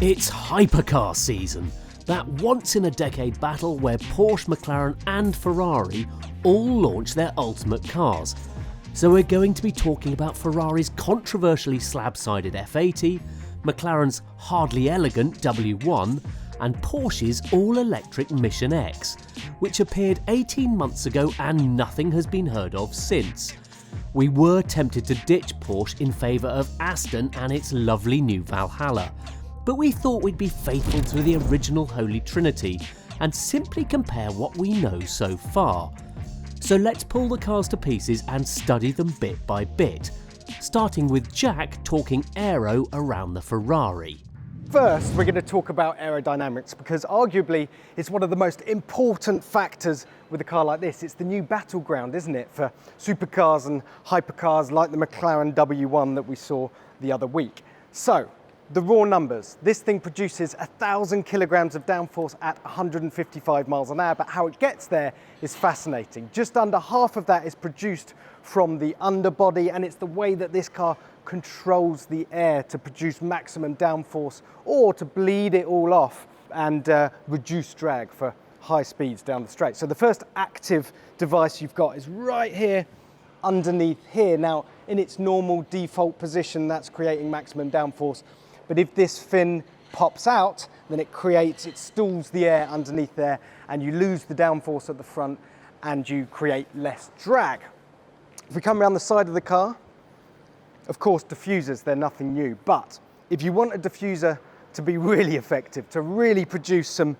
It's hypercar season, that once-in-a-decade battle where Porsche, McLaren and Ferrari all launch their ultimate cars. So we're going to be talking about Ferrari's controversially slab-sided F80, McLaren's hardly elegant W1 and Porsche's all-electric Mission X, which appeared 18 months ago and nothing has been heard of since. We were tempted to ditch Porsche in favour of Aston and its lovely new Valhalla, but we thought we'd be faithful to the original Holy Trinity and simply compare what we know so far. So let's pull the cars to pieces and study them bit by bit, starting with Jack talking aero around the Ferrari. First, we're going to talk about aerodynamics because arguably it's one of the most important factors with a car like this. It's the new battleground, isn't it, for supercars and hypercars like the McLaren W1 that we saw the other week. So, the raw numbers. This thing produces 1,000 kilograms of downforce at 155 miles an hour, but how it gets there is fascinating. Just under half of that is produced from the underbody, and it's the way that this car controls the air to produce maximum downforce or to bleed it all off and reduce drag for high speeds down the straight. So the first active device you've got is right here underneath here. Now, in its normal default position, that's creating maximum downforce. But if this fin pops out, then it stalls the air underneath there and you lose the downforce at the front and you create less drag. If we come around the side of the car, of course, diffusers, they're nothing new. But if you want a diffuser to be really effective, to really produce some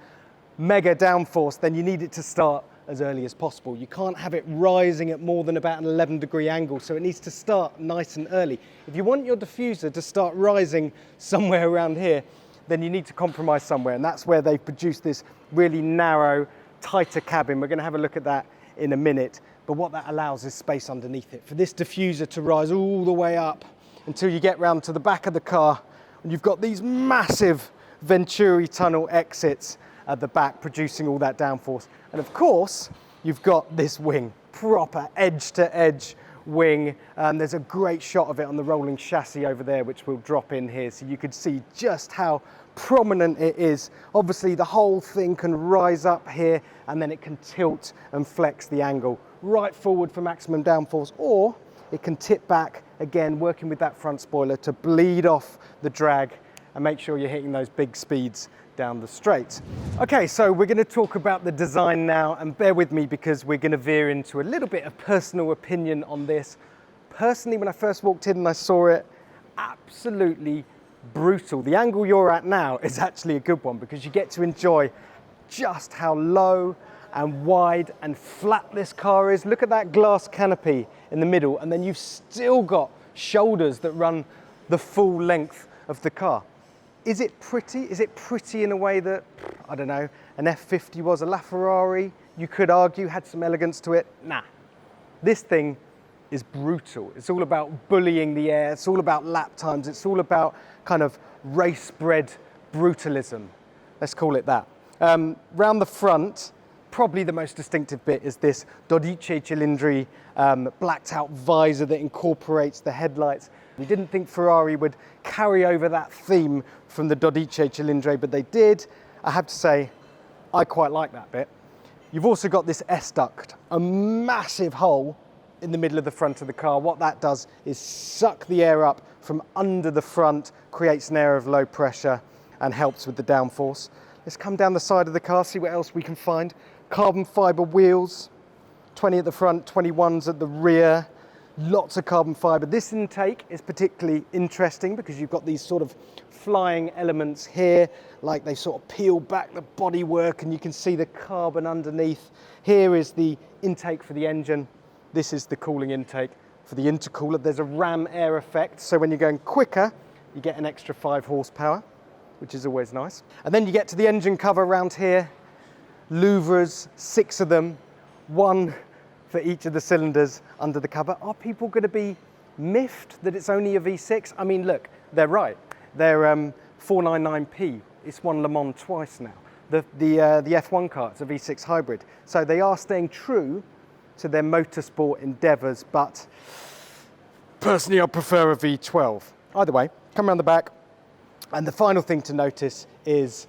mega downforce, then you need it to start as early as possible. You can't have it rising at more than about an 11-degree angle, so it needs to start nice and early. If you want your diffuser to start rising somewhere around here, then you need to compromise somewhere, and that's where they've produced this really narrow, tighter cabin. We're going to have a look at that in a minute, but what that allows is space underneath it for this diffuser to rise all the way up until you get round to the back of the car, and you've got these massive Venturi tunnel exits at the back producing all that downforce. And of course, you've got this wing, proper edge-to-edge wing. There's a great shot of it on the rolling chassis over there, which we'll drop in here so you could see just how prominent it is. Obviously, the whole thing can rise up here and then it can tilt and flex the angle right forward for maximum downforce, or it can tip back, again, working with that front spoiler to bleed off the drag and make sure you're hitting those big speeds down the straight. Okay, so we're going to talk about the design now, and bear with me because we're going to veer into a little bit of personal opinion on this. Personally, when I first walked in and I saw it, absolutely brutal. The angle you're at now is actually a good one because you get to enjoy just how low and wide and flat this car is. Look at that glass canopy in the middle, and then you've still got shoulders that run the full length of the car. Is it pretty? Is it pretty in a way that, I don't know, an F50 was? A LaFerrari, you could argue, had some elegance to it? Nah. This thing is brutal. It's all about bullying the air. It's all about lap times. It's all about kind of race-bred brutalism. Let's call it that. Round the front, probably the most distinctive bit is this Dodice Cilindri blacked out visor that incorporates the headlights. We didn't think Ferrari would carry over that theme from the Dodice Cilindri, but they did. I have to say, I quite like that bit. You've also got this S-duct, a massive hole in the middle of the front of the car. What that does is suck the air up from under the front, creates an air of low pressure and helps with the downforce. Let's come down the side of the car, see what else we can find. Carbon fiber wheels, 20 at the front, 21s at the rear. Lots of carbon fiber. This intake is particularly interesting because you've got these sort of flying elements here, like they sort of peel back the bodywork and you can see the carbon underneath. Here is the intake for the engine. This is the cooling intake for the intercooler. There's a ram air effect, so when you're going quicker, you get an extra 5 horsepower, which is always nice. And then you get to the engine cover around here. Louvres, 6 of them, 1 for each of the cylinders under the cover. Are people going to be miffed that it's only a V6? I mean, look, they're right. They're 499p. It's won Le Mans twice now. The F1 car, it's a V6 hybrid. So they are staying true to their motorsport endeavours, but personally I prefer a V12. Either way, come around the back. And the final thing to notice is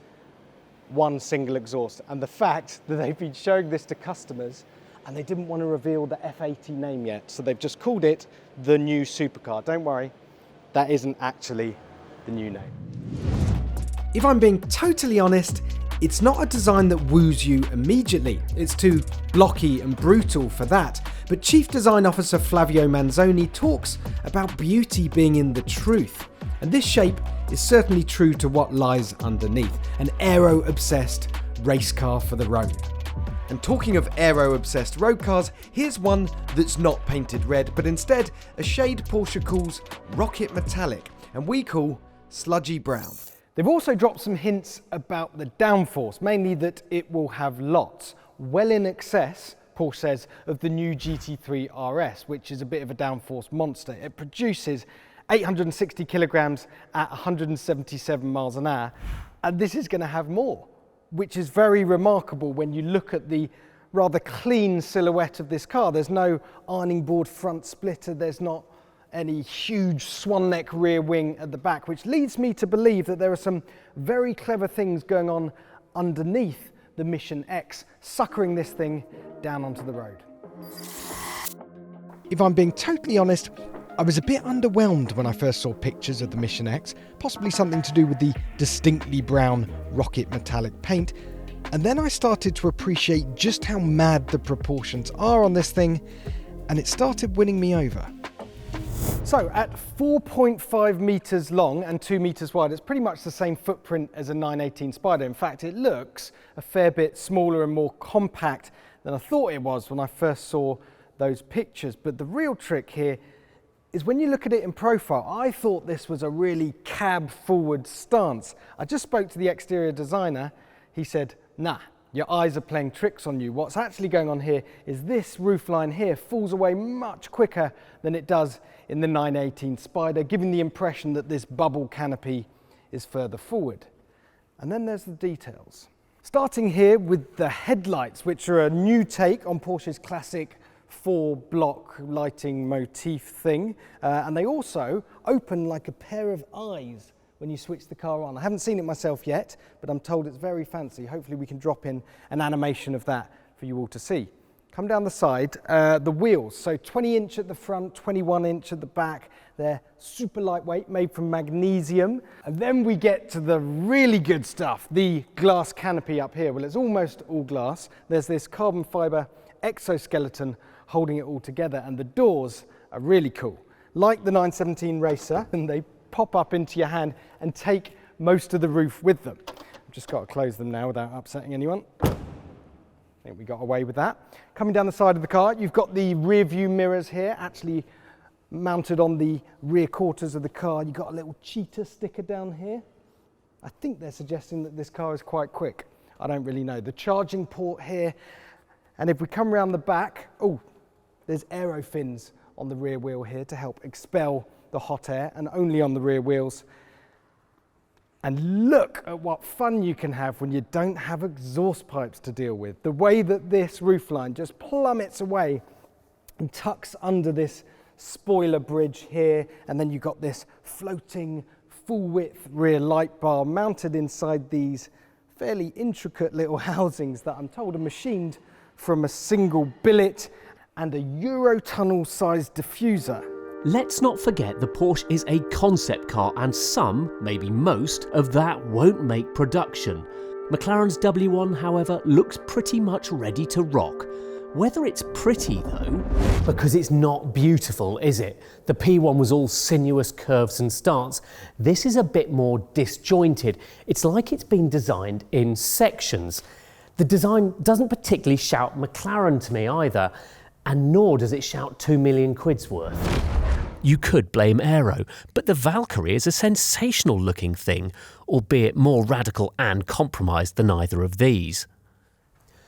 one single exhaust, and the fact that they've been showing this to customers and they didn't want to reveal the F80 name yet, so they've just called it the new supercar. Don't worry, that isn't actually the new name. If I'm being totally honest, it's not a design that woos you immediately. It's too blocky and brutal for that. But Chief Design Officer Flavio Manzoni talks about beauty being in the truth. And this shape is certainly true to what lies underneath. An aero-obsessed race car for the road. And talking of aero-obsessed road cars, here's one that's not painted red, but instead a shade Porsche calls Rocket Metallic, and we call Sludgy Brown. They've also dropped some hints about the downforce, mainly that it will have lots, well in excess, Porsche says, of the new GT3 RS, which is a bit of a downforce monster. It produces 860 kilograms at 177 miles an hour, and this is going to have more, which is very remarkable when you look at the rather clean silhouette of this car. There's no ironing board front splitter, there's not any huge swan neck rear wing at the back, which leads me to believe that there are some very clever things going on underneath the Mission X, suckering this thing down onto the road. If I'm being totally honest, I was a bit underwhelmed when I first saw pictures of the Mission X, possibly something to do with the distinctly brown Rocket Metallic paint, and then I started to appreciate just how mad the proportions are on this thing, and it started winning me over. So at 4.5 metres long and 2 metres wide, it's pretty much the same footprint as a 918 Spider. In fact, it looks a fair bit smaller and more compact than I thought it was when I first saw those pictures. But the real trick here is when you look at it in profile, I thought this was a really cab forward stance. I just spoke to the exterior designer. He said, nah, your eyes are playing tricks on you. What's actually going on here is this roofline here falls away much quicker than it does in the 918 Spider, giving the impression that this bubble canopy is further forward. And then there's the details. Starting here with the headlights, which are a new take on Porsche's classic 4-block lighting motif thing. And they also open like a pair of eyes when you switch the car on. I haven't seen it myself yet, but I'm told it's very fancy. Hopefully we can drop in an animation of that for you all to see. Come down the side, the wheels, so 20-inch at the front, 21-inch at the back. They're super lightweight, made from magnesium. And then we get to the really good stuff, the glass canopy up here. Well, it's almost all glass. There's this carbon fiber exoskeleton holding it all together, and the doors are really cool. Like the 917 Racer, and they pop up into your hand and take most of the roof with them. I've just got to close them now without upsetting anyone. I think we got away with that. Coming down the side of the car, you've got the rear view mirrors here, actually mounted on the rear quarters of the car. You've got a little cheetah sticker down here. I think they're suggesting that this car is quite quick. I don't really know. The charging port here, and if we come around the back, oh, there's aero fins on the rear wheel here to help expel the hot air, and only on the rear wheels. And look at what fun you can have when you don't have exhaust pipes to deal with. The way that this roofline just plummets away and tucks under this spoiler bridge here, and then you've got this floating full-width rear light bar mounted inside these fairly intricate little housings that I'm told are machined from a single billet and a Eurotunnel-sized diffuser. Let's not forget the Porsche is a concept car, and some, maybe most, of that won't make production. McLaren's W1, however, looks pretty much ready to rock. Whether it's pretty though, because it's not beautiful, is it? The P1 was all sinuous curves and starts. This is a bit more disjointed. It's like it's been designed in sections. The design doesn't particularly shout McLaren to me either, and nor does it shout 2 million quid's worth. You could blame aero, but the Valkyrie is a sensational looking thing, albeit more radical and compromised than either of these.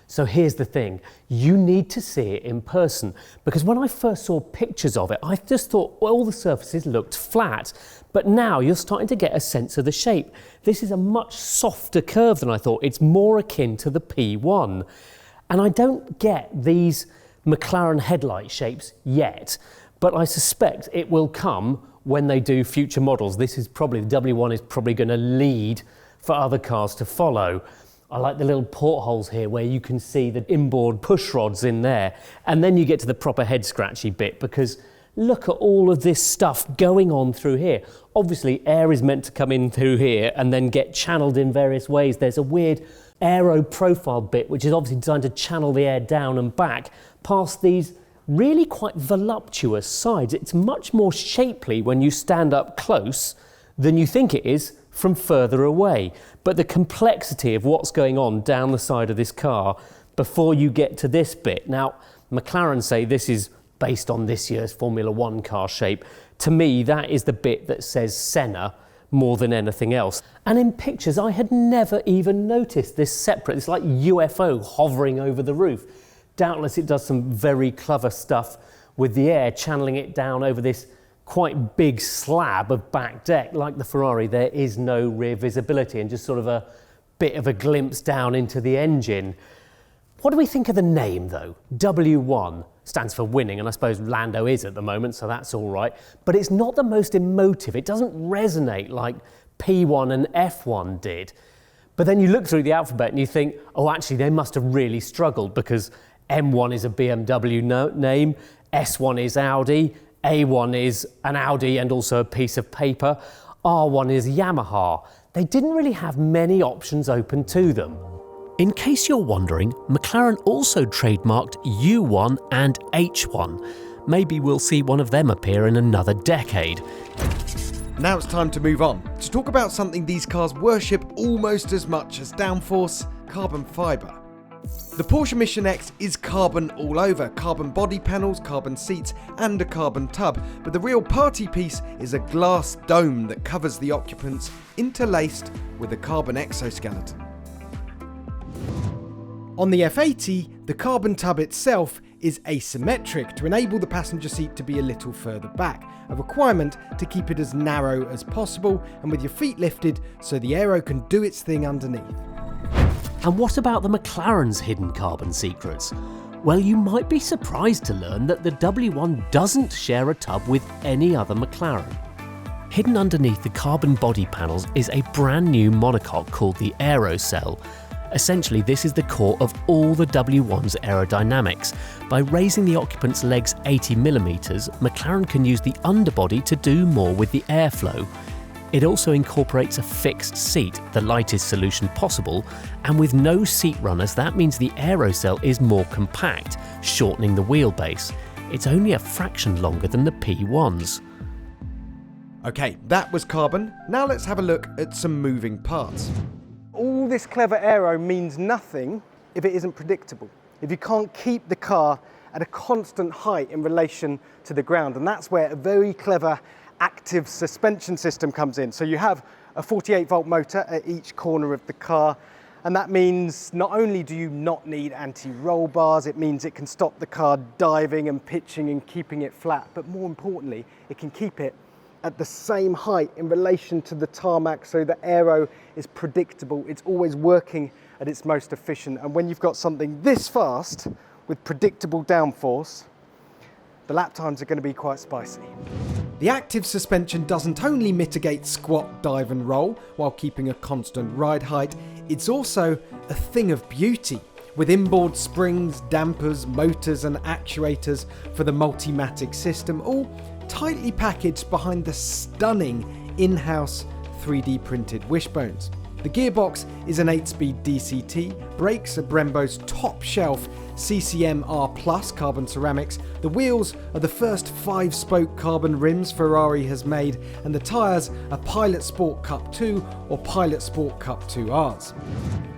So here's the thing, you need to see it in person, because when I first saw pictures of it, I just thought all the surfaces looked flat, but now you're starting to get a sense of the shape. This is a much softer curve than I thought. It's more akin to the P1. And I don't get these McLaren headlight shapes yet, but I suspect it will come when they do future models, the W1 is probably going to lead for other cars to follow. I like the little portholes here where you can see the inboard push rods in there. And then you get to the proper head scratchy bit, because look at all of this stuff going on through here. Obviously, air is meant to come in through here and then get channeled in various ways. There's a weird aero profile bit, which is obviously designed to channel the air down and back past these really quite voluptuous sides. It's much more shapely when you stand up close than you think it is from further away. But the complexity of what's going on down the side of this car before you get to this bit. Now, McLaren say this is based on this year's Formula One car shape. To me, that is the bit that says Senna more than anything else. And in pictures, I had never even noticed this separate. It's like UFO hovering over the roof. Doubtless it does some very clever stuff with the air, channeling it down over this quite big slab of back deck. Like the Ferrari, there is no rear visibility and just sort of a bit of a glimpse down into the engine. What do we think of the name though? W1 stands for winning, and I suppose Lando is at the moment, so that's all right. But it's not the most emotive. It doesn't resonate like P1 and F1 did. But then you look through the alphabet and you think, oh, actually, they must have really struggled, because M1 is a BMW name, S1 is Audi, A1 is an Audi and also a piece of paper, R1 is Yamaha. They didn't really have many options open to them. In case you're wondering, McLaren also trademarked U1 and H1. Maybe we'll see one of them appear in another decade. Now it's time to move on, to talk about something these cars worship almost as much as downforce: carbon fibre. The Porsche Mission X is carbon all over: carbon body panels, carbon seats and a carbon tub, but the real party piece is a glass dome that covers the occupants, interlaced with a carbon exoskeleton. On the F80, the carbon tub itself is asymmetric to enable the passenger seat to be a little further back, a requirement to keep it as narrow as possible and with your feet lifted so the aero can do its thing underneath. And what about the McLaren's hidden carbon secrets? Well, you might be surprised to learn that the W1 doesn't share a tub with any other McLaren. Hidden underneath the carbon body panels is a brand new monocoque called the Aerocell. Essentially, this is the core of all the W1's aerodynamics. By raising the occupant's legs 80mm, McLaren can use the underbody to do more with the airflow. It also incorporates a fixed seat, the lightest solution possible, and with no seat runners, that means the Aerocell is more compact, shortening the wheelbase. It's only a fraction longer than the P1's. Okay, that was carbon. Now let's have a look at some moving parts. All this clever aero means nothing if it isn't predictable, if you can't keep the car at a constant height in relation to the ground. And that's where a very clever active suspension system comes in. So you have a 48-volt motor at each corner of the car, and that means not only do you not need anti-roll bars, it means it can stop the car diving and pitching and keeping it flat, but more importantly, it can keep it at the same height in relation to the tarmac, so the aero is predictable. It's always working at its most efficient. And when you've got something this fast with predictable downforce, the lap times are going to be quite spicy. The active suspension doesn't only mitigate squat, dive and roll while keeping a constant ride height, it's also a thing of beauty, with inboard springs, dampers, motors and actuators for the Multimatic system, all tightly packaged behind the stunning in-house 3D printed wishbones. The gearbox is an 8-speed DCT, brakes are Brembo's top shelf CCM R+ carbon ceramics, the wheels are the first 5-spoke carbon rims Ferrari has made, and the tyres are Pilot Sport Cup 2 or Pilot Sport Cup 2Rs.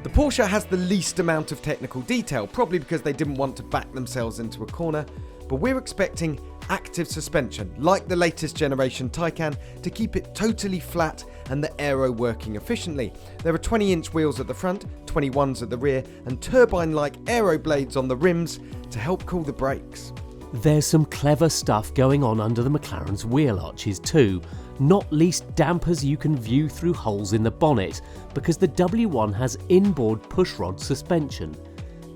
The Porsche has the least amount of technical detail, probably because they didn't want to back themselves into a corner, but we're expecting active suspension, like the latest generation Taycan, to keep it totally flat and the aero working efficiently. There are 20-inch wheels at the front, 21s at the rear, and turbine-like aero blades on the rims to help cool the brakes. There's some clever stuff going on under the McLaren's wheel arches too, not least dampers you can view through holes in the bonnet, because the W1 has inboard pushrod suspension.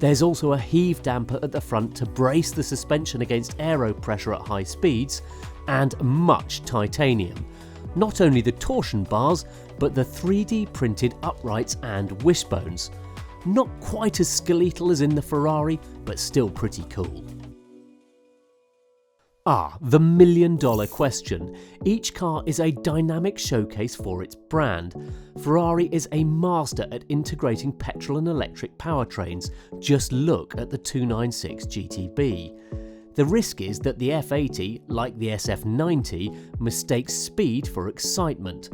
There's also a heave damper at the front to brace the suspension against aero pressure at high speeds, and much titanium. Not only the torsion bars, but the 3D printed uprights and wishbones. Not quite as skeletal as in the Ferrari, but still pretty cool. The million-dollar question. Each car is a dynamic showcase for its brand. Ferrari is a master at integrating petrol and electric powertrains. Just look at the 296 GTB. The risk is that the F80, like the SF90, mistakes speed for excitement.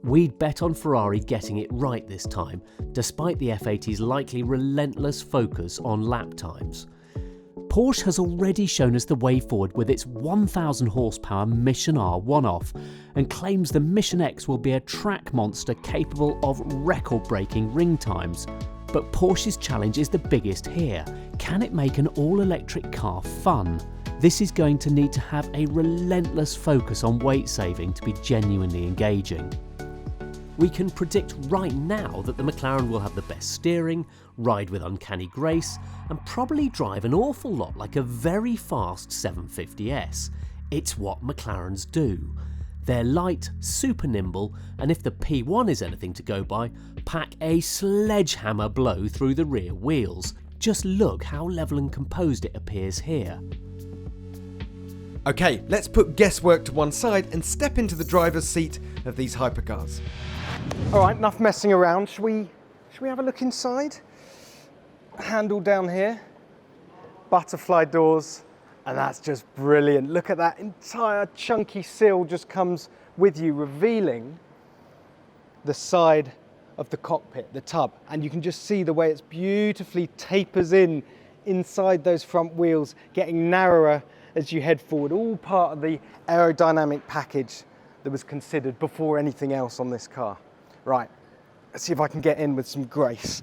We'd bet on Ferrari getting it right this time, despite the F80's likely relentless focus on lap times. Porsche has already shown us the way forward with its 1,000 horsepower Mission R one-off and claims the Mission X will be a track monster capable of record-breaking ring times. But Porsche's challenge is the biggest here. Can it make an all-electric car fun? This is going to need to have a relentless focus on weight saving to be genuinely engaging. We can predict right now that the McLaren will have the best steering, ride with uncanny grace, and probably drive an awful lot like a very fast 750S. It's what McLarens do. They're light, super nimble, and if the P1 is anything to go by, pack a sledgehammer blow through the rear wheels. Just look how level and composed it appears here. Okay, let's put guesswork to one side and step into the driver's seat of these hypercars. All right, enough messing around. Should we have a look inside? Handle down here, butterfly doors, and that's just brilliant. Look at that entire chunky sill just comes with you, revealing the side of the cockpit, the tub. And you can just see the way it's beautifully tapers inside those front wheels, getting narrower as you head forward. All part of the aerodynamic package that was considered before anything else on this car. Right, let's see if I can get in with some grace.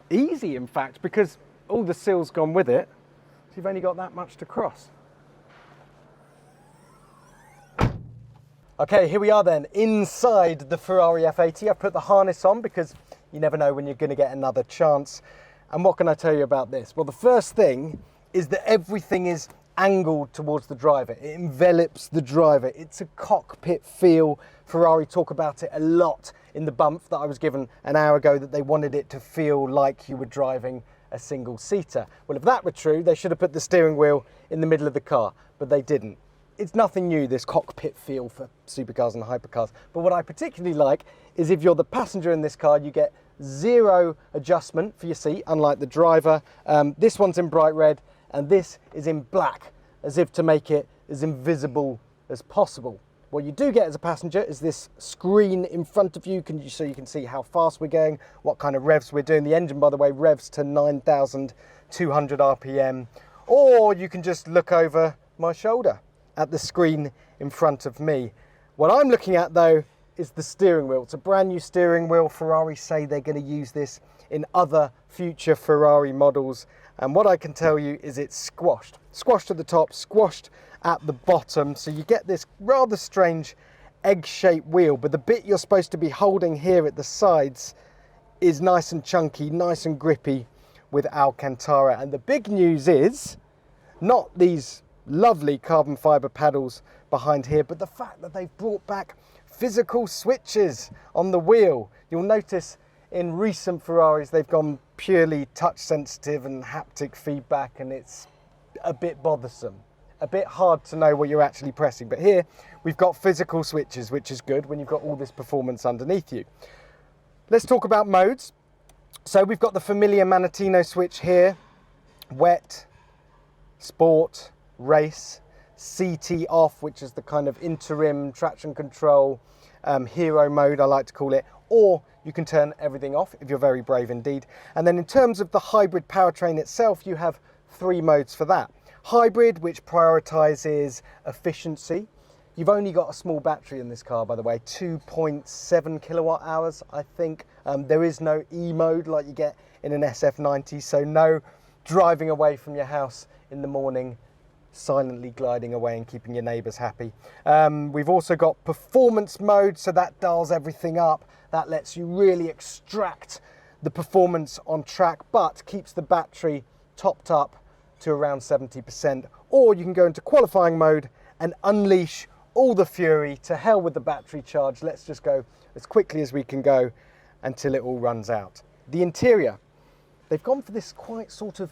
Easy, in fact, because all the sill's gone with it, so you've only got that much to cross. Okay, here we are then, inside the Ferrari F80. I've put the harness on because you never know when you're going to get another chance. And what can I tell you about this? Well, the first thing is that everything is angled towards the driver. It envelops the driver. It's a cockpit feel. Ferrari talk about it a lot in the bump that I was given an hour ago, that they wanted it to feel like you were driving a single-seater. Well, if that were true, they should have put the steering wheel in the middle of the car, but they didn't. It's nothing new, this cockpit feel for supercars and hypercars. But what I particularly like is if you're the passenger in this car, you get zero adjustment for your seat, unlike the driver. This one's in bright red, and this is in black, as if to make it as invisible as possible. What you do get as a passenger is this screen in front of you, so you can see how fast we're going, what kind of revs we're doing. The engine, by the way, revs to 9,200 RPM. Or you can just look over my shoulder at the screen in front of me. What I'm looking at, though, is the steering wheel. It's a brand new steering wheel. Ferrari say they're going to use this in other future Ferrari models. And what I can tell you is it's squashed. Squashed at the top, squashed at the bottom. So you get this rather strange egg-shaped wheel, but the bit you're supposed to be holding here at the sides is nice and chunky, nice and grippy with Alcantara. And the big news is not these lovely carbon fiber paddles behind here, but the fact that they've brought back physical switches on the wheel. You'll notice in recent Ferraris they've gone purely touch sensitive and haptic feedback, and it's a bit bothersome, a bit hard to know what you're actually pressing. But here we've got physical switches, which is good when you've got all this performance underneath you. Let's talk about modes. So we've got the familiar Manettino switch here: wet, sport, race, CT off, which is the kind of interim traction control, hero mode I like to call it, or you can turn everything off if you're very brave indeed. And then in terms of the hybrid powertrain itself, you have 3 modes for that. Hybrid, which prioritizes efficiency. You've only got a small battery in this car, by the way, 2.7 kilowatt hours, I think. There is no E mode like you get in an SF90, so no driving away from your house in the morning, silently gliding away and keeping your neighbours happy. We've also got performance mode, so that dials everything up. That lets you really extract the performance on track, but keeps the battery topped up to around 70%, or you can go into qualifying mode and unleash all the fury. To hell with the battery charge. Let's just go as quickly as we can go until it all runs out. The interior, they've gone for this quite sort of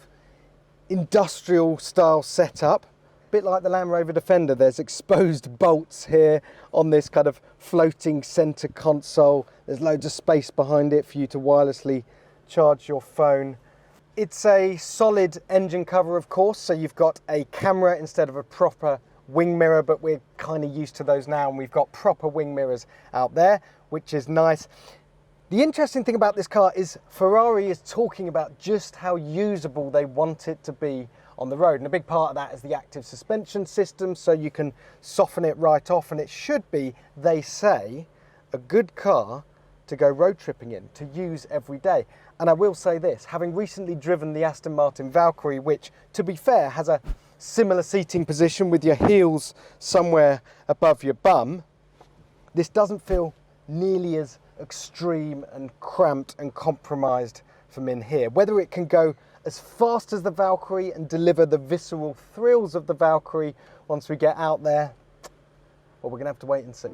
industrial style setup, a bit like the Land Rover Defender. There's exposed bolts here on this kind of floating center console. There's loads of space behind it for you to wirelessly charge your phone. It's a solid engine cover, of course, so you've got a camera instead of a proper wing mirror, but we're kind of used to those now, and we've got proper wing mirrors out there, which is nice. The interesting thing about this car is Ferrari is talking about just how usable they want it to be on the road, and a big part of that is the active suspension system, so you can soften it right off, and it should be, they say, a good car to go road tripping in, to use every day. And I will say this, having recently driven the Aston Martin Valkyrie, which, to be fair, has a similar seating position with your heels somewhere above your bum, this doesn't feel nearly as extreme and cramped and compromised from in here. Whether it can go as fast as the Valkyrie and deliver the visceral thrills of the Valkyrie once we get out there, well, we're gonna have to wait and see.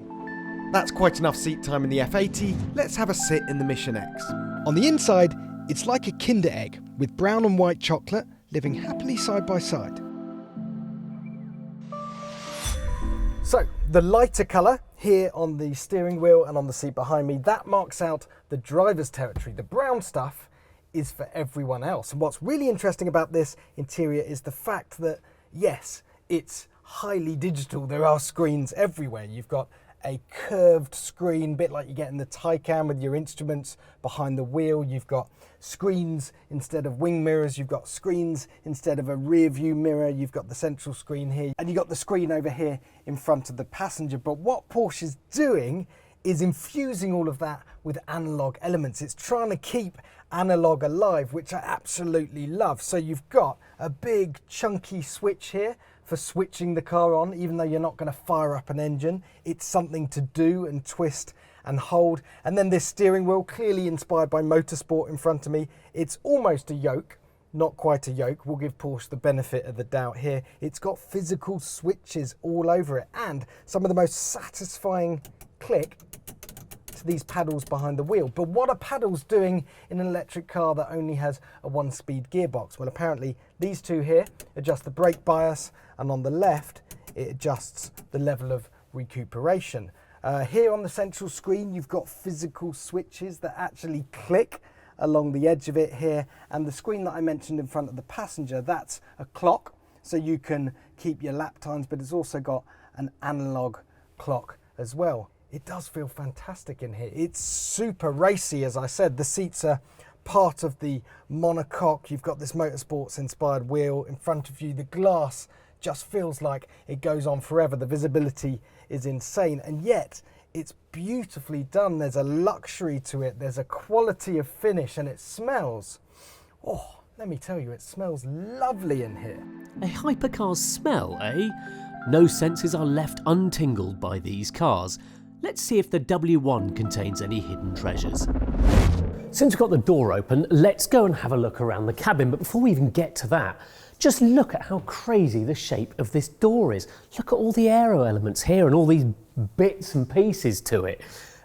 That's quite enough seat time in the F80, let's have a sit in the Mission X. On the inside, it's like a Kinder Egg, with brown and white chocolate living happily side by side. So, the lighter colour here on the steering wheel and on the seat behind me, that marks out the driver's territory. The brown stuff is for everyone else. And what's really interesting about this interior is the fact that, yes, it's highly digital. There are screens everywhere. You've got a curved screen, bit like you get in the Taycan with your instruments behind the wheel. You've got screens instead of wing mirrors. You've got screens instead of a rear view mirror. You've got the central screen here, and you've got the screen over here in front of the passenger. But what Porsche's doing is infusing all of that with analog elements. It's trying to keep analog alive, which I absolutely love. So you've got a big chunky switch here for switching the car on, even though you're not going to fire up an engine. It's something to do and twist and hold. And then this steering wheel, clearly inspired by motorsport in front of me. It's almost a yoke, not quite a yoke. We'll give Porsche the benefit of the doubt here. It's got physical switches all over it, and some of the most satisfying click to these paddles behind the wheel. But what are paddles doing in an electric car that only has a 1-speed gearbox? Well, apparently these two here adjust the brake bias, and on the left it adjusts the level of recuperation. Here on the central screen you've got physical switches that actually click along the edge of it here, and the screen that I mentioned in front of the passenger, that's a clock, so you can keep your lap times, but it's also got an analog clock as well. It does feel fantastic in here. It's super racy, as I said. The seats are part of the monocoque. You've got this motorsports inspired wheel in front of you. The glass just feels like it goes on forever. The visibility is insane, and yet it's beautifully done. There's a luxury to it. There's a quality of finish, and it smells, oh, let me tell you, it smells lovely in here. A hypercar's smell, eh? No senses are left untingled by these cars. Let's see if the W1 contains any hidden treasures. Since we've got the door open, let's go and have a look around the cabin. But before we even get to that, just look at how crazy the shape of this door is. Look at all the aero elements here and all these bits and pieces to it.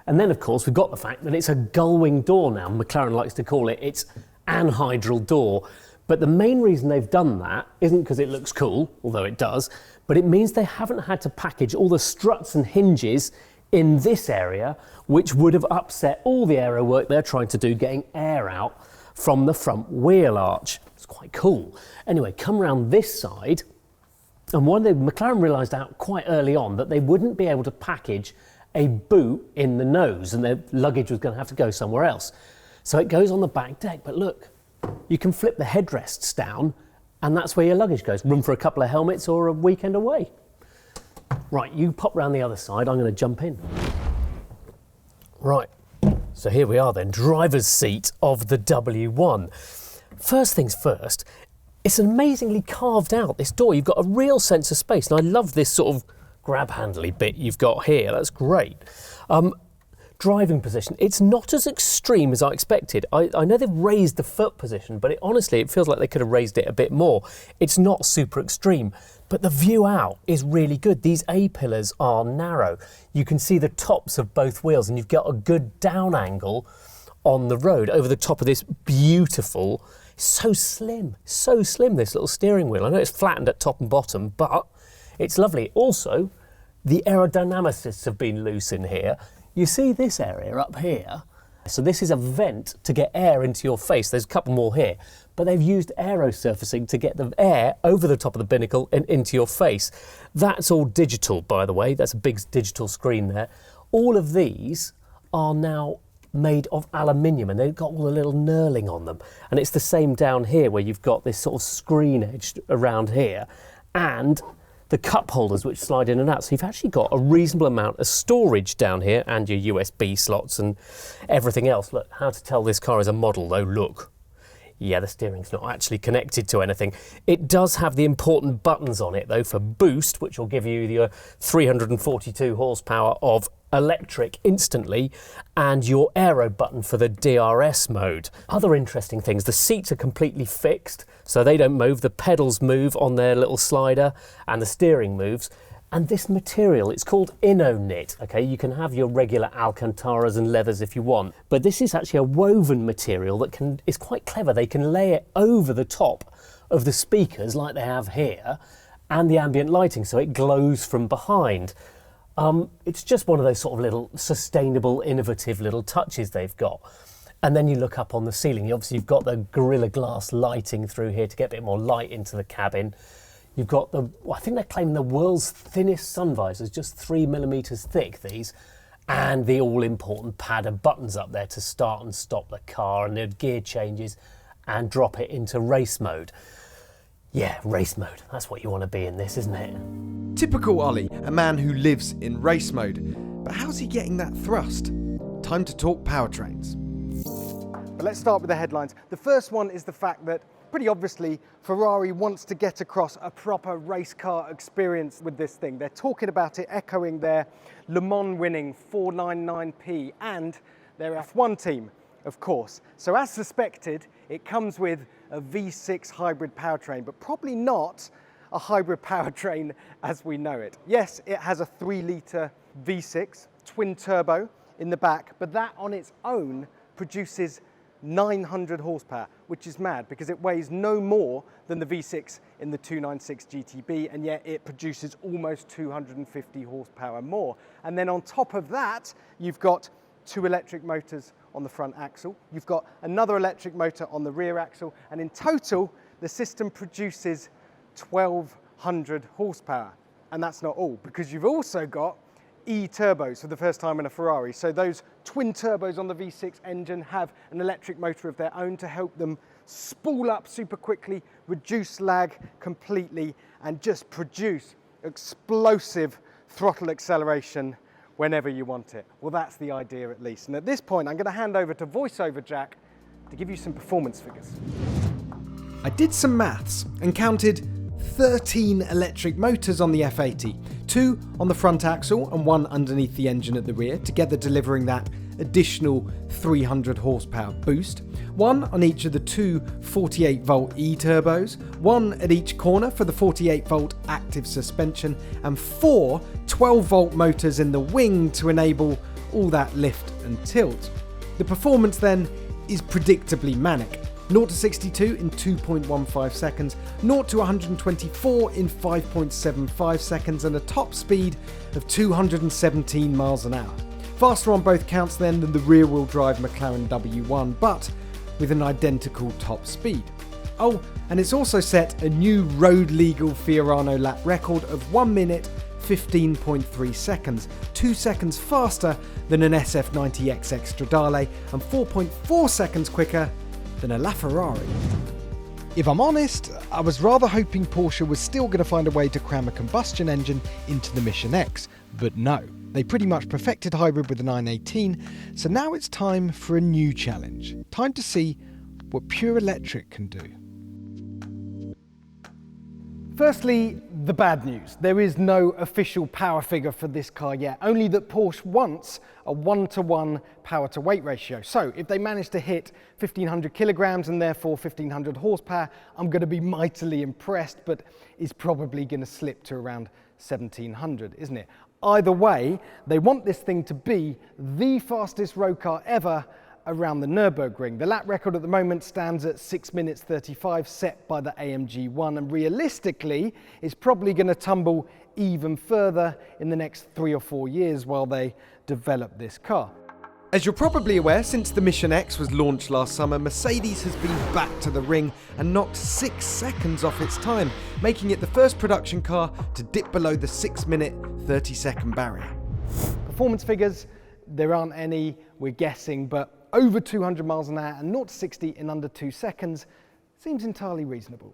And then, of course, we've got the fact that it's a gull-wing door now. McLaren likes to call it its anhydral door. But the main reason they've done that isn't because it looks cool, although it does, but it means they haven't had to package all the struts and hinges in this area, which would have upset all the aero work they're trying to do getting air out from the front wheel arch. It's quite cool. Anyway, come around this side, and McLaren realised out quite early on that they wouldn't be able to package a boot in the nose, and their luggage was going to have to go somewhere else. So it goes on the back deck, but look, you can flip the headrests down, and that's where your luggage goes. Room for a couple of helmets or a weekend away. Right, you pop round the other side, I'm going to jump in. Right, so here we are then, driver's seat of the W1. First things first, it's amazingly carved out, this door. You've got a real sense of space, and I love this sort of grab-handly bit you've got here, that's great. driving position, it's not as extreme as I expected. I know they've raised the foot position, but honestly, it feels like they could have raised it a bit more. It's not super extreme, but the view out is really good. These A-pillars are narrow. You can see the tops of both wheels, and you've got a good down angle on the road over the top of this beautiful, so slim, this little steering wheel. I know it's flattened at top and bottom, but it's lovely. Also, the aerodynamicists have been loose in here. You see this area up here? So this is a vent to get air into your face. There's a couple more here, but they've used aerosurfacing to get the air over the top of the binnacle and into your face. That's all digital, by the way. That's a big digital screen there. All of these are now made of aluminium, and they've got all the little knurling on them. And it's the same down here, where you've got this sort of screen edge around here, and the cup holders which slide in and out. So you've actually got a reasonable amount of storage down here, and your USB slots and everything else. Look, how to tell this car is a model though, look. Yeah, the steering's not actually connected to anything. It does have the important buttons on it though for boost, which will give you your 342 horsepower of electric instantly, and your aero button for the DRS mode. Other interesting things, the seats are completely fixed, so they don't move. The pedals move on their little slider, and the steering moves. And this material, it's called InnoKnit, okay? You can have your regular Alcantaras and leathers if you want, but this is actually a woven material that is quite clever. They can lay it over the top of the speakers like they have here, and the ambient lighting, so it glows from behind. It's just one of those sort of little sustainable, innovative little touches they've got. And then you look up on the ceiling, obviously you've got the Gorilla Glass lighting through here to get a bit more light into the cabin. You've got I think they're claiming the world's thinnest sun visors, just 3mm thick, these, and the all-important pad of buttons up there to start and stop the car, and the gear changes and drop it into race mode. Yeah, race mode. That's what you want to be in this, isn't it? Typical Ollie, a man who lives in race mode. But how's he getting that thrust? Time to talk powertrains. But let's start with the headlines. The first one is the fact that, pretty obviously, Ferrari wants to get across a proper race car experience with this thing. They're talking about it echoing their Le Mans winning 499P and their F1 team, of course. So as suspected, it comes with a V6 hybrid powertrain, but probably not a hybrid powertrain as we know it. Yes, it has a 3-litre V6 twin turbo in the back, but that on its own produces 900 horsepower, which is mad because it weighs no more than the V6 in the 296 GTB, and yet it produces almost 250 horsepower more. And then on top of that, you've got 2 electric motors on the front axle, you've got another electric motor on the rear axle, and in total, the system produces 1200 horsepower. And that's not all, because you've also got E-turbos for the first time in a Ferrari. So those twin turbos on the V6 engine have an electric motor of their own to help them spool up super quickly, reduce lag completely, and just produce explosive throttle acceleration whenever you want it. Well, that's the idea at least. And at this point, I'm going to hand over to VoiceOver Jack to give you some performance figures. I did some maths and counted 13 electric motors on the F80, 2 on the front axle and 1 underneath the engine at the rear, together delivering that additional 300 horsepower boost, 1 on each of the 2 48-volt E-turbos, 1 at each corner for the 48-volt active suspension, and 4 12-volt motors in the wing to enable all that lift and tilt. The performance then is predictably manic. 0 to 62 in 2.15 seconds, 0 to 124 in 5.75 seconds, and a top speed of 217 miles an hour. Faster on both counts then than the rear-wheel drive McLaren W1, but with an identical top speed. Oh, and it's also set a new road-legal Fiorano lap record of 1 minute 15.3 seconds, 2 seconds faster than an SF90XX Stradale, and 4.4 seconds quicker than a LaFerrari. If I'm honest, I was rather hoping Porsche was still going to find a way to cram a combustion engine into the Mission X, but no, they pretty much perfected hybrid with the 918, so now it's time for a new challenge. Time to see what pure electric can do. Firstly, the bad news. There is no official power figure for this car yet, only that Porsche wants a 1-to-1 power to weight ratio. So if they manage to hit 1500 kilograms and therefore 1500 horsepower, I'm going to be mightily impressed, but it's probably going to slip to around 1700, isn't it? Either way, they want this thing to be the fastest road car ever around the Nürburgring. The lap record at the moment stands at 6 minutes 35, set by the AMG 1, and realistically is probably going to tumble even further in the next 3 or 4 years while they develop this car. As you're probably aware, since the Mission X was launched last summer, Mercedes has been back to the ring and knocked 6 seconds off its time, making it the first production car to dip below the 6-minute 30-second barrier. Performance figures, there aren't any, we're guessing, but over 200 miles an hour and 0 to 60 in under 2 seconds seems entirely reasonable.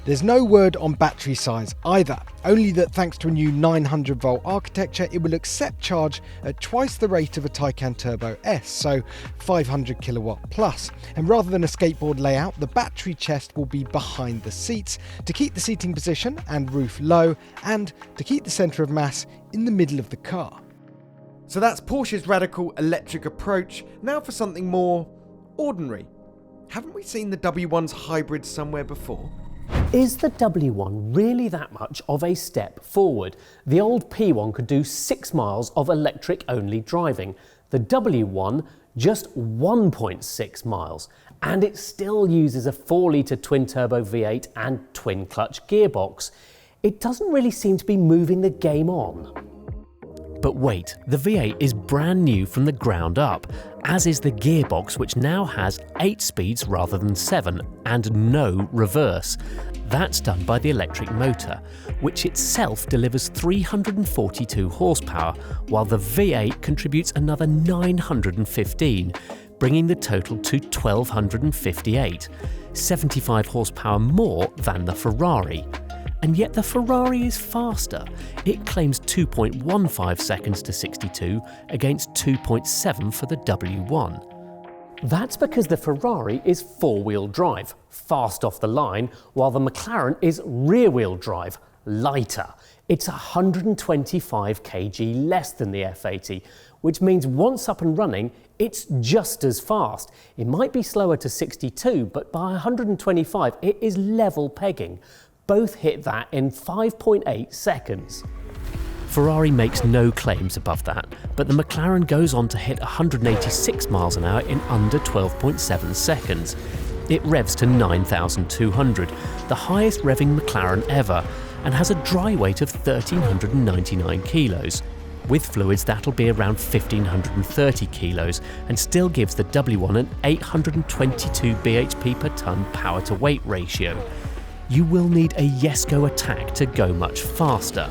There's no word on battery size either, only that thanks to a new 900 volt architecture, it will accept charge at twice the rate of a Taycan Turbo S, so 500 kilowatt plus. And rather than a skateboard layout, the battery chest will be behind the seats to keep the seating position and roof low, and to keep the centre of mass in the middle of the car. So that's Porsche's radical electric approach. Now for something more ordinary. Haven't we seen the W1's hybrid somewhere before? Is the W1 really that much of a step forward? The old P1 could do 6 miles of electric-only driving. The W1 just 1.6 miles. And it still uses a 4-litre twin-turbo V8 and twin-clutch gearbox. It doesn't really seem to be moving the game on. But wait, the V8 is brand new from the ground up, as is the gearbox, which now has 8 speeds rather than 7 and no reverse. That's done by the electric motor, which itself delivers 342 horsepower, while the V8 contributes another 915, bringing the total to 1258, 75 horsepower more than the Ferrari. And yet the Ferrari is faster. It claims 2.15 seconds to 62 against 2.7 for the W1. That's because the Ferrari is 4-wheel drive, fast off the line, while the McLaren is rear-wheel drive, lighter. It's 125 kg less than the F80, which means once up and running, it's just as fast. It might be slower to 62, but by 125, it is level pegging. Both hit that in 5.8 seconds. Ferrari makes no claims above that, but the McLaren goes on to hit 186 miles an hour in under 12.7 seconds. It revs to 9,200, the highest revving McLaren ever, and has a dry weight of 1,399 kilos. With fluids, that'll be around 1,530 kilos, and still gives the W1 an 822 bhp per tonne power to weight ratio. You will need a Jesko Attack to go much faster.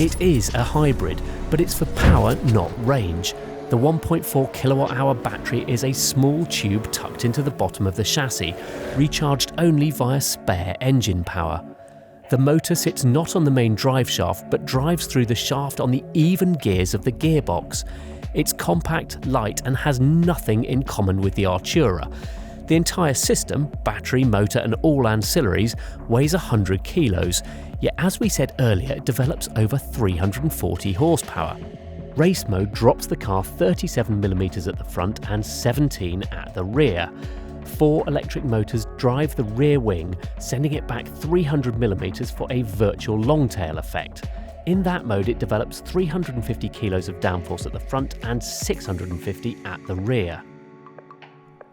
It is a hybrid, but it's for power, not range. The 1.4 kilowatt-hour battery is a small tube tucked into the bottom of the chassis, recharged only via spare engine power. The motor sits not on the main drive shaft, but drives through the shaft on the even gears of the gearbox. It's compact, light, and has nothing in common with the Artura. The entire system, battery, motor and all ancillaries, weighs 100 kilos, yet as we said earlier, it develops over 340 horsepower. Race mode drops the car 37mm at the front and 17 at the rear. 4 electric motors drive the rear wing, sending it back 300mm for a virtual long-tail effect. In that mode, it develops 350 kilos of downforce at the front and 650 at the rear.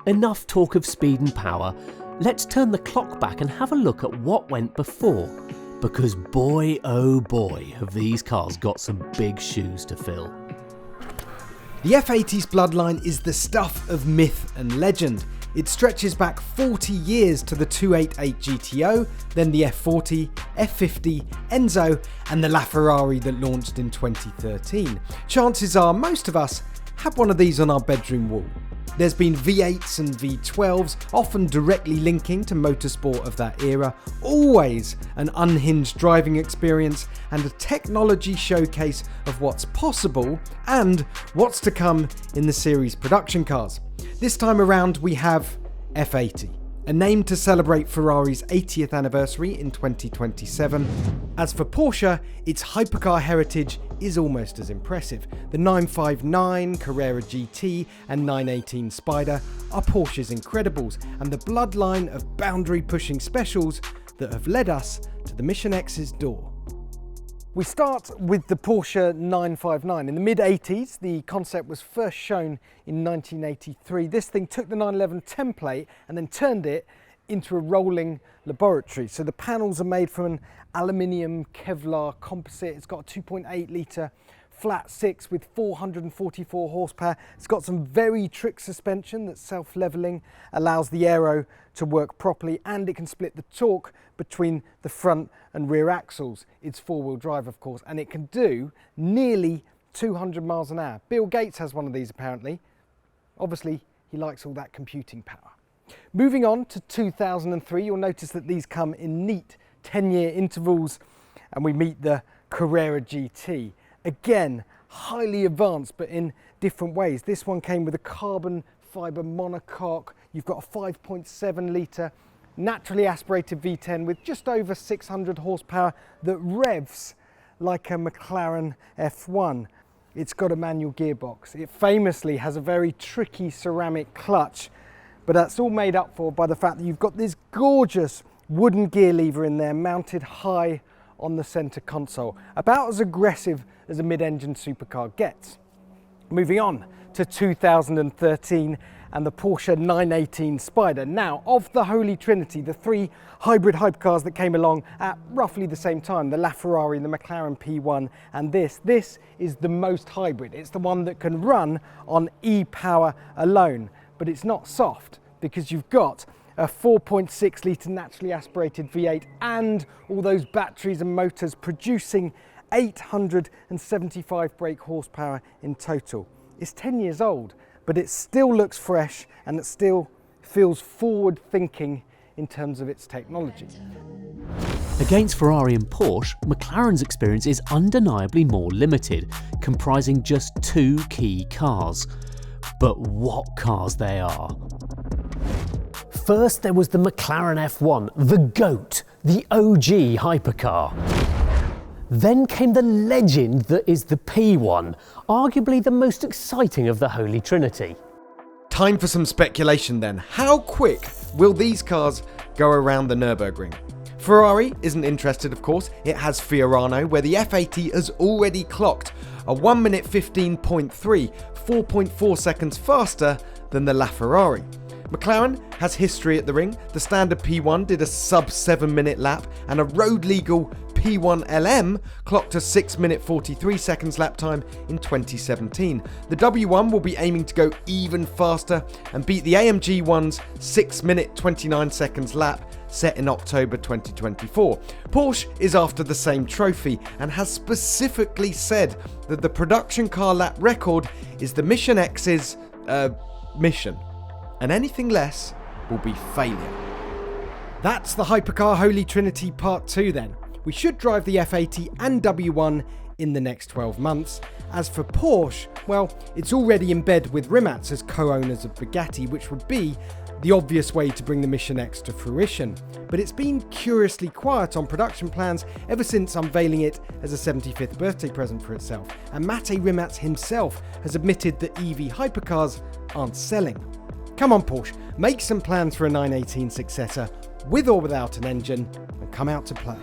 Enough talk of speed and power, let's turn the clock back and have a look at what went before. Because boy oh boy have these cars got some big shoes to fill. The F80's bloodline is the stuff of myth and legend. It stretches back 40 years to the 288 GTO, then the F40, F50, Enzo and the LaFerrari that launched in 2013. Chances are most of us have one of these on our bedroom wall. There's been V8s and V12s, often directly linking to motorsport of that era, always an unhinged driving experience and a technology showcase of what's possible and what's to come in the series production cars. This time around we have F80. a name to celebrate Ferrari's 80th anniversary in 2027. As for Porsche, its hypercar heritage is almost as impressive. The 959, Carrera GT and 918 Spider are Porsche's Incredibles and the bloodline of boundary-pushing specials that have led us to the Mission X's door. We start with the Porsche 959. In the mid-80s, the concept was first shown in 1983. This thing took the 911 template and then turned it into a rolling laboratory. So the panels are made from an aluminium Kevlar composite. It's got a 2.8 litre flat six with 444 horsepower. It's got some very trick suspension that's self-leveling, allows the aero to work properly, and it can split the torque between the front and rear axles. It's four-wheel drive, of course, and it can do nearly 200 miles an hour. Bill Gates has one of these apparently. Obviously, he likes all that computing power. Moving on to 2003, you'll notice that these come in neat 10-year intervals, and we meet the Carrera GT. Again, highly advanced, but in different ways. This one came with a carbon fibre monocoque. You've got a 5.7 litre naturally aspirated V10 with just over 600 horsepower that revs like a McLaren F1. It's got a manual gearbox. It famously has a very tricky ceramic clutch, but that's all made up for by the fact that you've got this gorgeous wooden gear lever in there mounted high on the centre console, about as aggressive as a mid-engine supercar gets. Moving on to 2013 and the Porsche 918 Spider. Now, of the Holy Trinity, the three hybrid hypercars that came along at roughly the same time, the LaFerrari, the McLaren P1 and this is the most hybrid. It's the one that can run on e-power alone, but it's not soft because you've got a 4.6 litre naturally aspirated V8 and all those batteries and motors producing 875 brake horsepower in total. It's 10 years old, but it still looks fresh and it still feels forward thinking in terms of its technology. Against Ferrari and Porsche, McLaren's experience is undeniably more limited, comprising just two key cars. But what cars they are! First, there was the McLaren F1, the GOAT, the OG hypercar. Then came the legend that is the P1, arguably the most exciting of the Holy Trinity. Time for some speculation then. How quick will these cars go around the Nürburgring? Ferrari isn't interested, of course. It has Fiorano, where the F80 has already clocked a 1 minute 15.3, 4.4 seconds faster than the LaFerrari. McLaren has history at the ring. The standard P1 did a sub 7 minute lap, and a road legal P1 LM clocked a 6 minute 43 seconds lap time in 2017. The W1 will be aiming to go even faster and beat the AMG one's 6 minute 29 seconds lap set in October 2024. Porsche is after the same trophy and has specifically said that the production car lap record is the Mission X's mission, and anything less will be failure. That's the Hypercar Holy Trinity Part 2 then. We should drive the F80 and W1 in the next 12 months. As for Porsche, well, it's already in bed with Rimac as co-owners of Bugatti, which would be the obvious way to bring the Mission X to fruition. But it's been curiously quiet on production plans ever since unveiling it as a 75th birthday present for itself. And Mate Rimac himself has admitted that EV hypercars aren't selling. Come on Porsche, make some plans for a 918 successor, with or without an engine, and come out to play.